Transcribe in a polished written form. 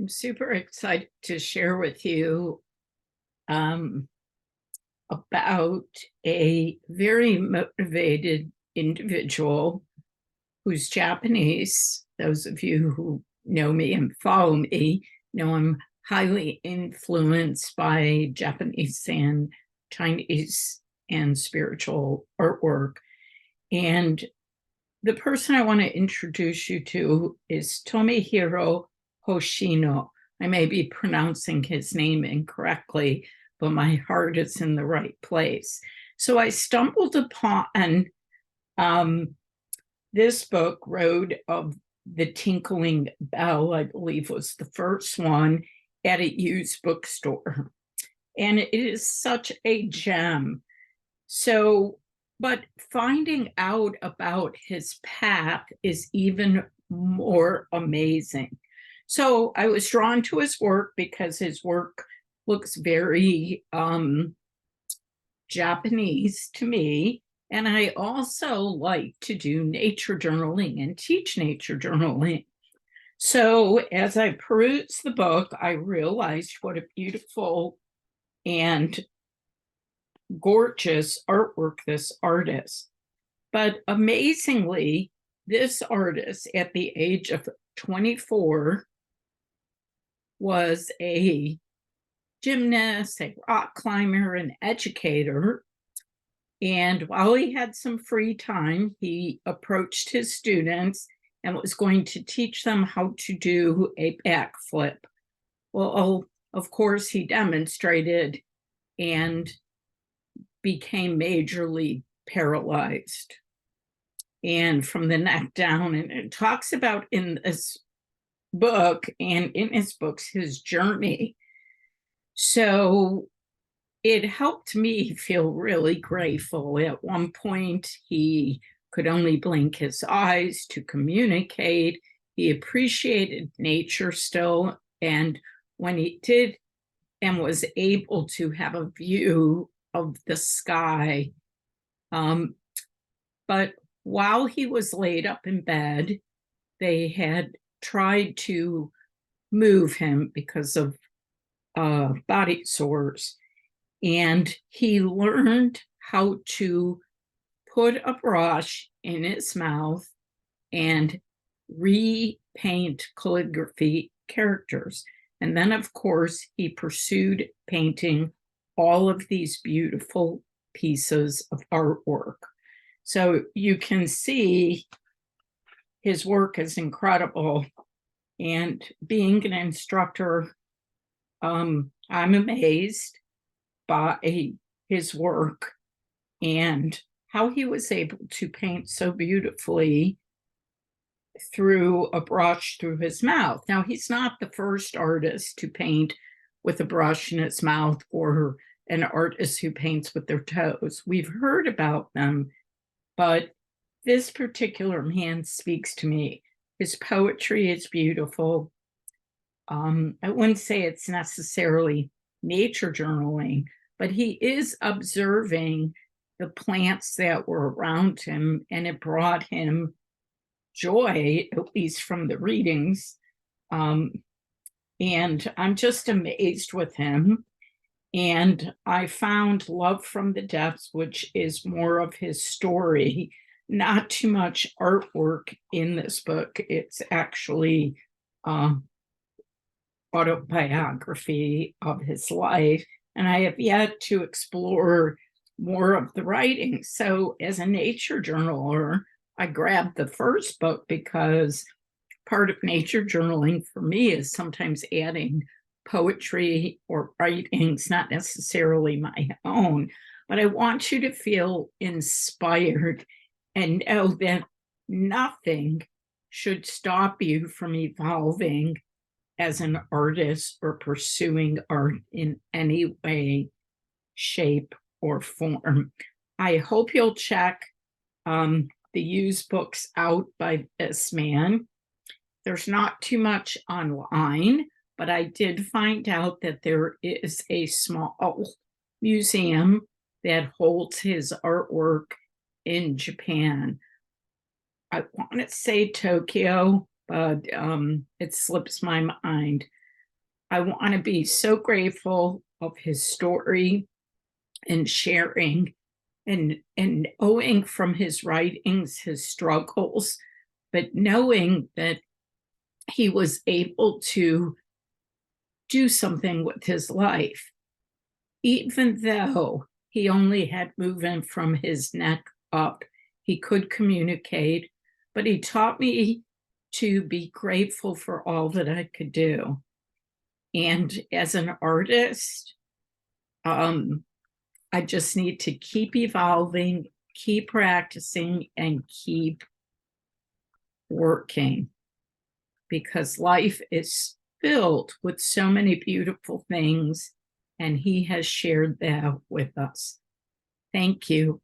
I'm super excited to share with you um, about a very motivated individual who's Japanese. Those of you who know me and follow me know I'm highly influenced by Japanese and Chinese and spiritual artwork. And the person I want to introduce you to is Tomihiro Hoshino. I may be pronouncing his name incorrectly, but my heart is in the right place. So I stumbled upon this book, Road of the Tinkling Bell, I believe was the first one, at a used bookstore. And it is such a gem. But finding out about his path is even more amazing. So I was drawn to his work because his work looks very Japanese to me. And I also like to do nature journaling and teach nature journaling. So as I perused the book, I realized what a beautiful and gorgeous artwork this artist. But amazingly, this artist at the age of 24 was a gymnast, a rock climber, an educator. And while he had some free time, he approached his students and was going to teach them how to do a backflip. Well, of course, he demonstrated and became majorly paralyzed and from the neck down. And it talks about in this book and in his books his journey. So it helped me feel really grateful. At one point, he could only blink his eyes to communicate. He appreciated nature still. And when he did and was able to have a view of the sky. But while he was laid up in bed, they had tried to move him because of body sores. And he learned how to put a brush in his mouth and repaint calligraphy characters. And then, of course, he pursued painting all of these beautiful pieces of artwork. So you can see his work is incredible. And being an instructor, I'm amazed by his work and how he was able to paint so beautifully through a brush through his mouth. Now, he's not the first artist to paint with a brush in his mouth or an artist who paints with their toes. We've heard about them, but this particular man speaks to me. His poetry is beautiful. I wouldn't say it's necessarily nature journaling, but he is observing the plants that were around him, and it brought him joy, at least from the readings. And I'm just amazed with him. And I found Love from the Depths, which is more of his story, not too much artwork in this book. It's actually autobiography of his life. And I have yet to explore more of the writing. So as a nature journaler, I grabbed the first book because part of nature journaling for me is sometimes adding poetry or writings, not necessarily my own, but I want you to feel inspired and know that nothing should stop you from evolving as an artist or pursuing art in any way, shape, or form. I hope you'll check the used books out by this man. There's not too much online, but I did find out that there is a small museum that holds his artwork in Japan. I want to say Tokyo, but it slips my mind. I want to be so grateful of his story and sharing and owing from his writings, his struggles, but knowing that he was able to do something with his life, even though he only had movement from his neck up. He could communicate, but he taught me to be grateful for all that I could do. And as an artist, I just need to keep evolving, keep practicing, and keep working, because life is filled with so many beautiful things, and he has shared that with us. Thank you.